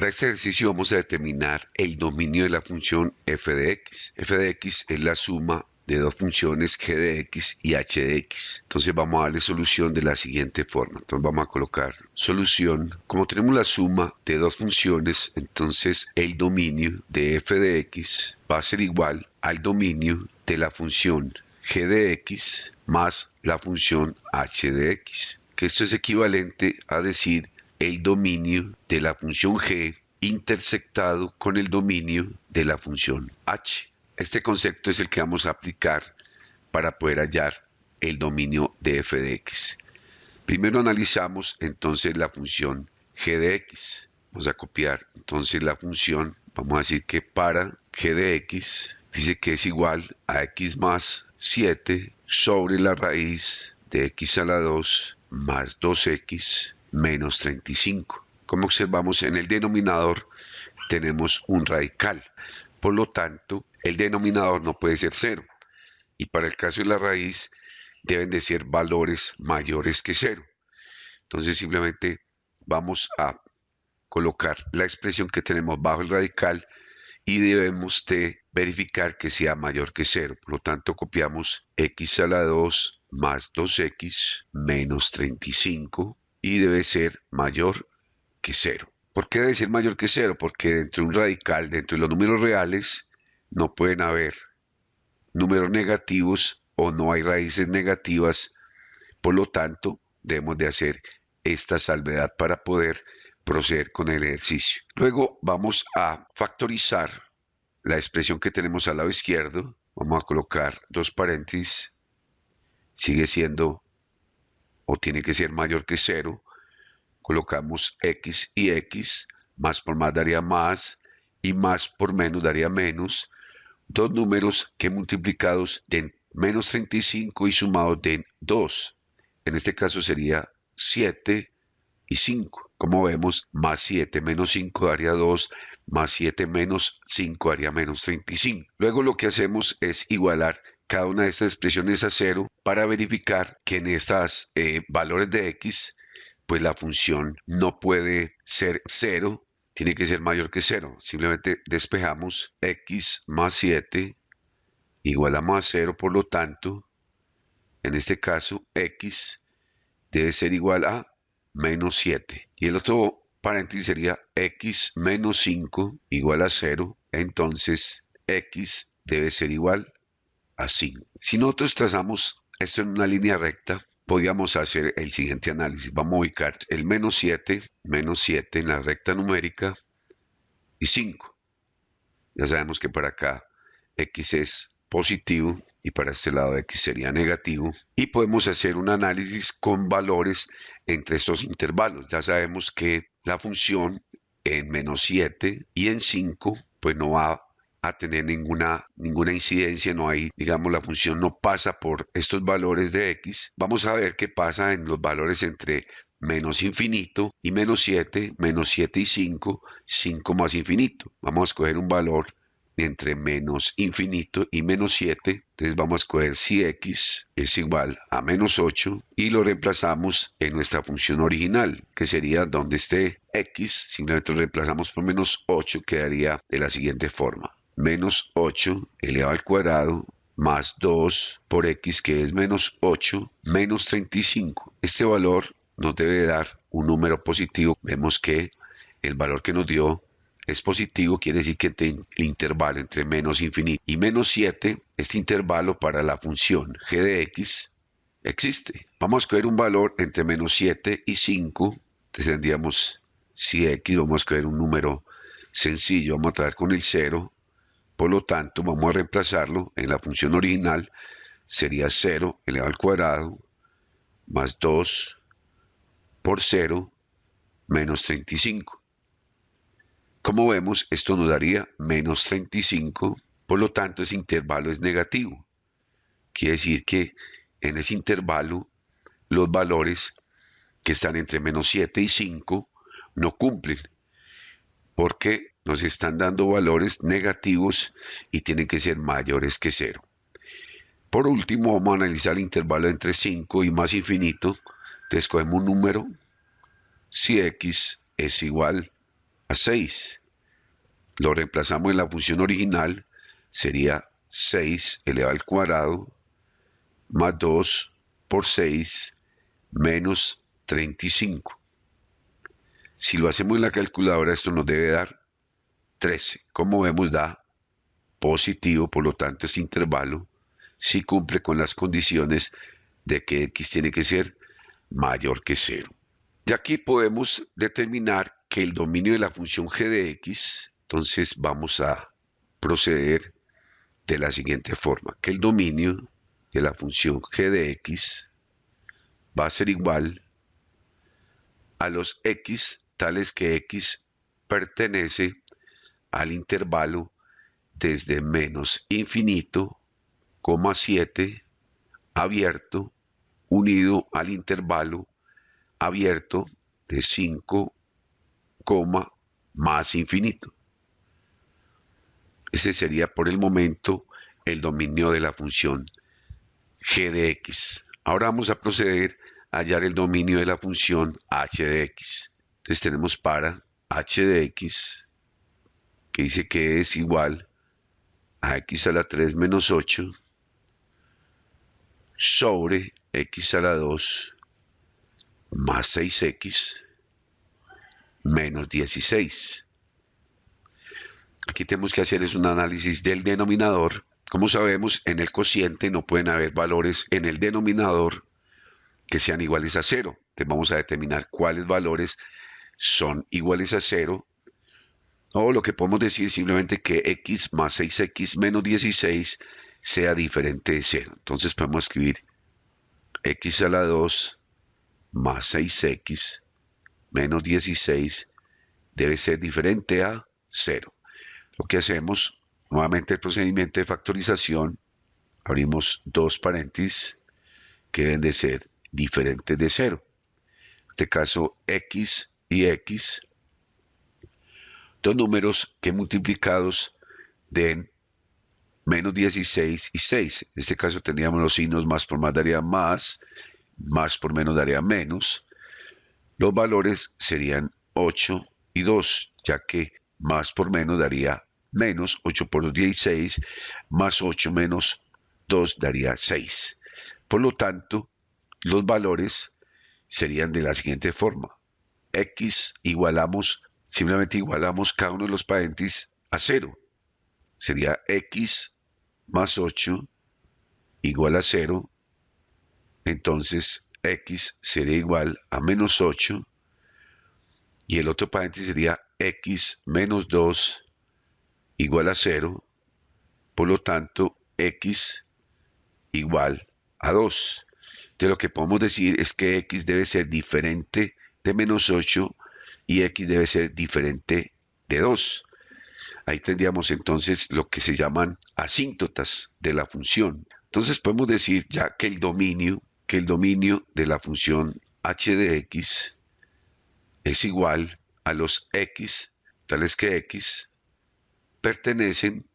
Para este ejercicio vamos a determinar el dominio de la función f de x. F de x es la suma de dos funciones g de x y h de x. Entonces vamos a darle solución de la siguiente forma. Entonces vamos a colocar solución. Como tenemos la suma de dos funciones, entonces el dominio de f de x va a ser igual al dominio de la función g de x más la función h de x. Que esto es equivalente a decir el dominio de la función g intersectado con el dominio de la función h. Este concepto es el que vamos a aplicar para poder hallar el dominio de f de x. Primero analizamos entonces la función g de x. Vamos a copiar entonces la función. Vamos a decir que para g de x dice que es igual a x más 7 sobre la raíz de x a la 2 más 2x menos 35. Como observamos, en el denominador tenemos un radical. Por lo tanto, el denominador no puede ser 0. Y para el caso de la raíz, deben de ser valores mayores que 0. Entonces, simplemente vamos a colocar la expresión que tenemos bajo el radical y debemos de verificar que sea mayor que 0. Por lo tanto, copiamos x a la 2 más 2x menos 35 y debe ser mayor que 0. ¿Por qué debe ser mayor que 0? Porque dentro de un radical, dentro de los números reales, no pueden haber números negativos o no hay raíces negativas. Por lo tanto, debemos de hacer esta salvedad para poder proceder con el ejercicio. Luego vamos a factorizar la expresión que tenemos al lado izquierdo. Vamos a colocar dos paréntesis. Sigue siendo o tiene que ser mayor que 0. Colocamos x y x. Más por más daría más y más por menos daría menos. Dos números que multiplicados den menos 35 y sumados den 2. En este caso sería 7 y 5. Como vemos, más 7 menos 5 daría 2, más 7 menos 5 daría menos 35. Luego lo que hacemos es igualar cada una de estas expresiones a 0 para verificar que en estas valores de x, pues la función no puede ser 0, tiene que ser mayor que 0. Simplemente despejamos x más 7 igual a más 0, por lo tanto, en este caso, x debe ser igual a menos 7. Y el otro paréntesis sería x menos 5 igual a 0. Entonces, x debe ser igual a 5. Si nosotros trazamos esto en una línea recta, podríamos hacer el siguiente análisis. Vamos a ubicar el menos 7 en la recta numérica y 5. Ya sabemos que para acá x es positivo y para este lado x sería negativo. Y podemos hacer un análisis con valores entre estos intervalos. Ya sabemos que la función en menos 7 y en 5 pues no va a tener ninguna incidencia, no hay, digamos, la función no pasa por estos valores de x. Vamos a ver qué pasa en los valores entre menos infinito y menos 7 y 5, 5 más infinito. Vamos a escoger un valor entre menos infinito y menos 7, entonces vamos a escoger si x es igual a menos 8 y lo reemplazamos en nuestra función original, que sería donde esté x, simplemente lo reemplazamos por menos 8, quedaría de la siguiente forma. Menos 8 elevado al cuadrado más 2 por x, que es menos 8, menos 35. Este valor nos debe dar un número positivo. Vemos que el valor que nos dio es positivo, quiere decir que el intervalo entre menos infinito y menos 7, este intervalo para la función g de x existe. Vamos a escoger un valor entre menos 7 y 5, entonces tendríamos si x, vamos a escoger un número sencillo, vamos a traer con el 0, por lo tanto vamos a reemplazarlo en la función original, sería 0 elevado al cuadrado más 2 por 0 menos 35. Como vemos, esto nos daría menos 35, por lo tanto ese intervalo es negativo. Quiere decir que en ese intervalo los valores que están entre menos 7 y 5 no cumplen, porque nos están dando valores negativos y tienen que ser mayores que 0. Por último, vamos a analizar el intervalo entre 5 y más infinito. Entonces, escogemos un número. Si x es igual a 6. Lo reemplazamos en la función original, sería 6 elevado al cuadrado más 2 por 6 menos 35. Si lo hacemos en la calculadora, esto nos debe dar 13. Como vemos, da positivo, por lo tanto, este intervalo sí cumple con las condiciones de que x tiene que ser mayor que 0. Y aquí podemos determinar que el dominio de la función g de x, entonces vamos a proceder de la siguiente forma, que el dominio de la función g de x va a ser igual a los x tales que x pertenece al intervalo desde menos infinito, 7, abierto, unido al intervalo abierto de 5, más infinito. Ese sería por el momento el dominio de la función g de x. Ahora vamos a proceder a hallar el dominio de la función h de x. Entonces tenemos para h de x, que dice que es igual a x a la 3 menos 8 sobre x a la 2 más 6x menos 16. Aquí tenemos que hacer es un análisis del denominador. Como sabemos, en el cociente no pueden haber valores en el denominador que sean iguales a 0. Entonces vamos a determinar cuáles valores son iguales a 0. O lo que podemos decir simplemente que x más 6x menos 16 sea diferente de 0. Entonces podemos escribir x a la 2 más 6x menos 16 debe ser diferente a 0. Lo que hacemos, nuevamente el procedimiento de factorización, abrimos dos paréntesis que deben de ser diferentes de 0. En este caso, x y x, dos números que multiplicados den menos 16 y 6. En este caso tendríamos los signos más por más daría más por menos daría menos. Los valores serían 8 y 2, ya que más por menos daría menos, 8 por 2 16, más 8 menos 2 daría 6. Por lo tanto, los valores serían de la siguiente forma. X simplemente igualamos cada uno de los paréntesis a 0. Sería x más 8 igual a 0. Entonces, x sería igual a menos 8. Y el otro paréntesis sería x menos 2 igual a 0. Por lo tanto, x igual a 2. Entonces, lo que podemos decir es que x debe ser diferente de menos 8 y x debe ser diferente de 2. Ahí tendríamos entonces lo que se llaman asíntotas de la función. Entonces podemos decir ya que el dominio de la función h de x es igual a los x, tales que x pertenecen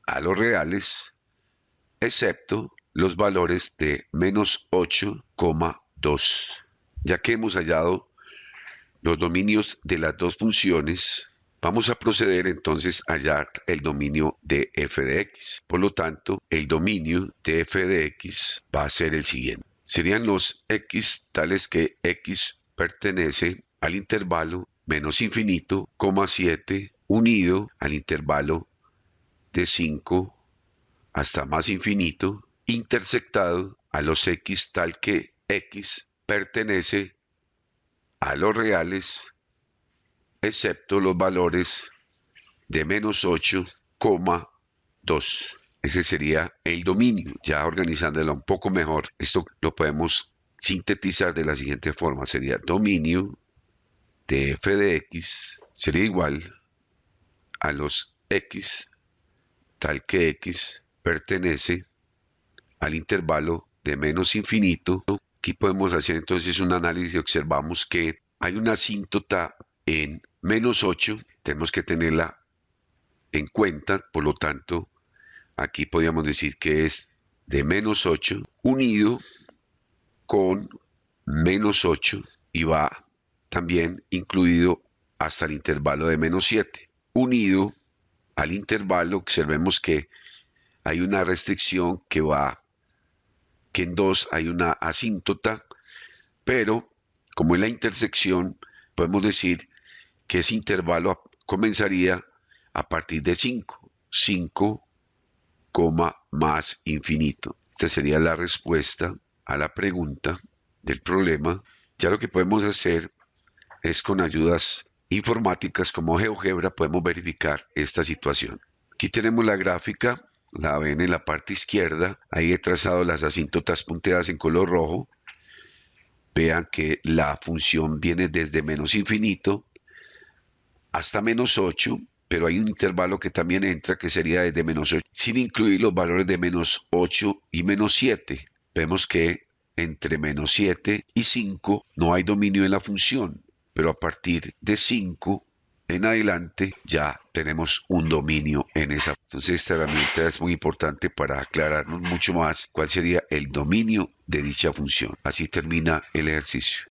a los reales, excepto los valores de menos 8,2. Ya que hemos hallado los dominios de las dos funciones, vamos a proceder entonces a hallar el dominio de f de x. Por lo tanto, el dominio de f de x va a ser el siguiente. Serían los x tales que x pertenece al intervalo menos infinito, 7, unido al intervalo de 5 hasta más infinito, intersectado a los x tal que x pertenece a los reales, excepto los valores de menos 8,2. Ese sería el dominio. Ya organizándolo un poco mejor, esto lo podemos sintetizar de la siguiente forma. Sería dominio de f de x sería igual a los x tal que x pertenece al intervalo de menos infinito. Aquí podemos hacer entonces un análisis y observamos que hay una asíntota en menos 8, tenemos que tenerla en cuenta, por lo tanto, aquí podríamos decir que es de menos 8 unido con menos 8 y va también incluido hasta el intervalo de menos 7. Unido al intervalo, observemos que hay una restricción que en 2 hay una asíntota, pero como es la intersección, podemos decir que ese intervalo comenzaría a partir de 5. 5, más infinito. Esta sería la respuesta a la pregunta del problema. Ya lo que podemos hacer es con ayudas informáticas como GeoGebra podemos verificar esta situación. Aquí tenemos la gráfica, la ven en la parte izquierda, ahí he trazado las asíntotas punteadas en color rojo. Vean que la función viene desde menos infinito hasta menos 8, pero hay un intervalo que también entra que sería desde menos 8, sin incluir los valores de menos 8 y menos 7. Vemos que entre menos 7 y 5 no hay dominio en la función, pero a partir de 5 en adelante ya tenemos un dominio en esa. Entonces esta herramienta es muy importante para aclararnos mucho más cuál sería el dominio de dicha función. Así termina el ejercicio.